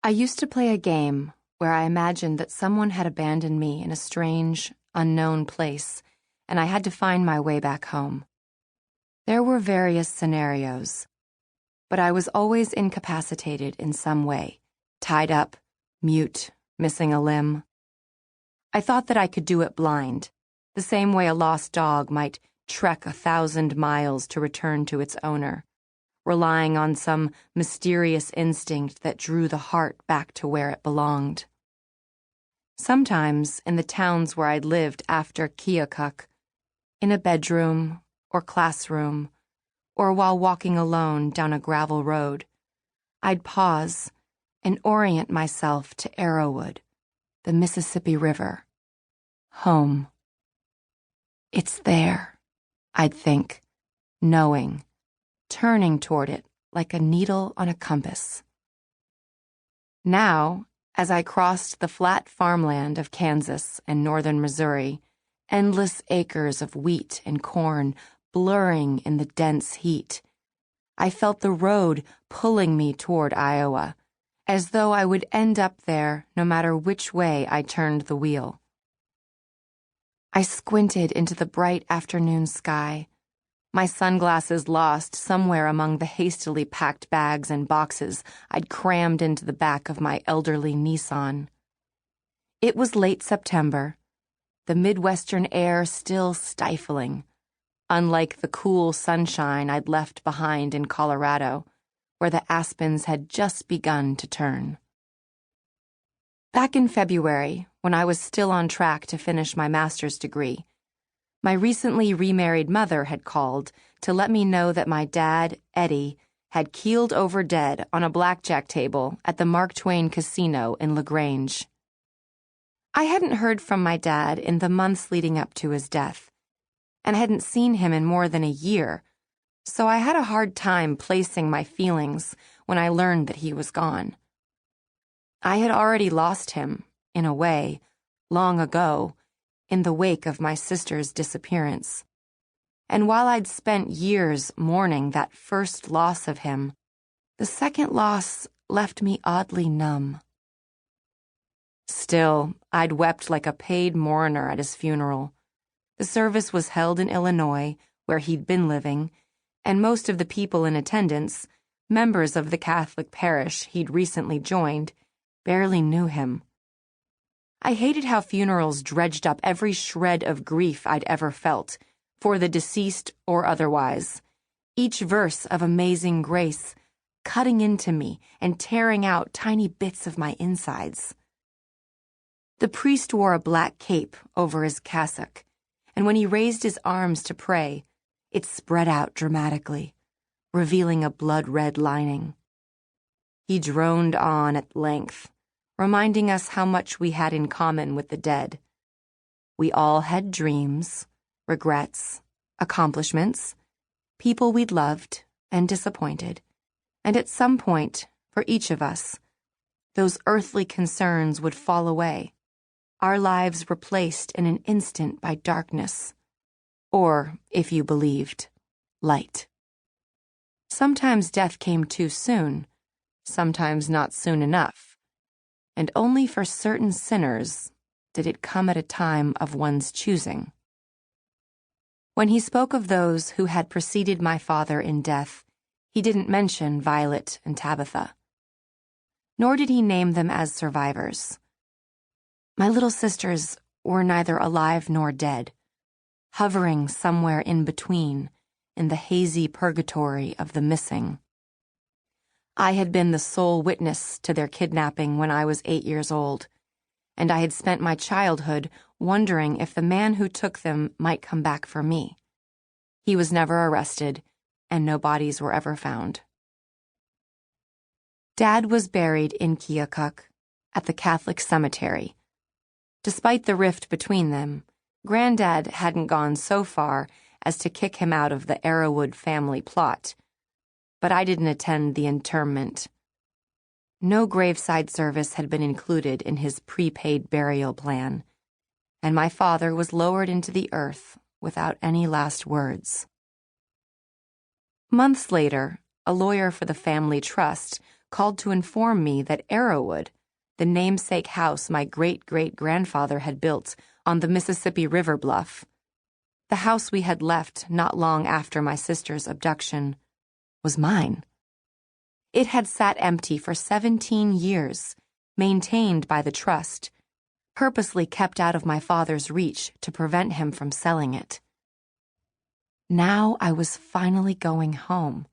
I used to play a game where I imagined that someone had abandoned me in a strange, unknown place, and I had to find my way back home. There were various scenarios, but I was always incapacitated in some way, tied up, mute, missing a limb. I thought that I could do it blind, the same way a lost dog might trek 1,000 miles to return to its owner, relying on some mysterious instinct that drew the heart back to where it belonged. Sometimes, in the towns where I'd lived after Keokuk, in a bedroom or classroom, or while walking alone down a gravel road, I'd pause and orient myself to Arrowwood, the Mississippi River. Home. It's there, I'd think, knowing, turning toward it like a needle on a compass. Now, as I crossed the flat farmland of Kansas and northern Missouri, endless acres of wheat and corn blurring in the dense heat, I felt the road pulling me toward Iowa, as though I would end up there no matter which way I turned the wheel. I squinted into the bright afternoon sky, my sunglasses lost somewhere among the hastily packed bags and boxes I'd crammed into the back of my elderly Nissan. It was late September, the Midwestern air still stifling, unlike the cool sunshine I'd left behind in Colorado, where the aspens had just begun to turn. Back in February, when I was still on track to finish my master's degree, my recently remarried mother had called to let me know that my dad, Eddie, had keeled over dead on a blackjack table at the Mark Twain Casino in LaGrange. I hadn't heard from my dad in the months leading up to his death, and hadn't seen him in more than a year, so I had a hard time placing my feelings when I learned that he was gone. I had already lost him, in a way, long ago, in the wake of my sister's disappearance. And while I'd spent years mourning that first loss of him, the second loss left me oddly numb. Still, I'd wept like a paid mourner at his funeral. The service was held in Illinois, where he'd been living, and most of the people in attendance, members of the Catholic parish he'd recently joined, barely knew him. I hated how funerals dredged up every shred of grief I'd ever felt, for the deceased or otherwise, each verse of Amazing Grace cutting into me and tearing out tiny bits of my insides. The priest wore a black cape over his cassock, and when he raised his arms to pray, it spread out dramatically, revealing a blood-red lining. He droned on at length, reminding us how much we had in common with the dead. We all had dreams, regrets, accomplishments, people we'd loved and disappointed, and at some point, for each of us, those earthly concerns would fall away, our lives replaced in an instant by darkness, or, if you believed, light. Sometimes death came too soon, sometimes not soon enough, and only for certain sinners did it come at a time of one's choosing. When he spoke of those who had preceded my father in death, he didn't mention Violet and Tabitha. Nor did he name them as survivors. My little sisters were neither alive nor dead, hovering somewhere in between in the hazy purgatory of the missing. I had been the sole witness to their kidnapping when I was 8 years old, and I had spent my childhood wondering if the man who took them might come back for me. He was never arrested, and no bodies were ever found. Dad was buried in Keokuk, at the Catholic cemetery. Despite the rift between them, Granddad hadn't gone so far as to kick him out of the Arrowwood family plot, but I didn't attend the interment. No graveside service had been included in his prepaid burial plan, and my father was lowered into the earth without any last words. Months later, a lawyer for the family trust called to inform me that Arrowwood, the namesake house my great-great-grandfather had built on the Mississippi River bluff, the house we had left not long after my sister's abduction, was mine. It had sat empty for 17 years, maintained by the trust, purposely kept out of my father's reach to prevent him from selling it. Now I was finally going home,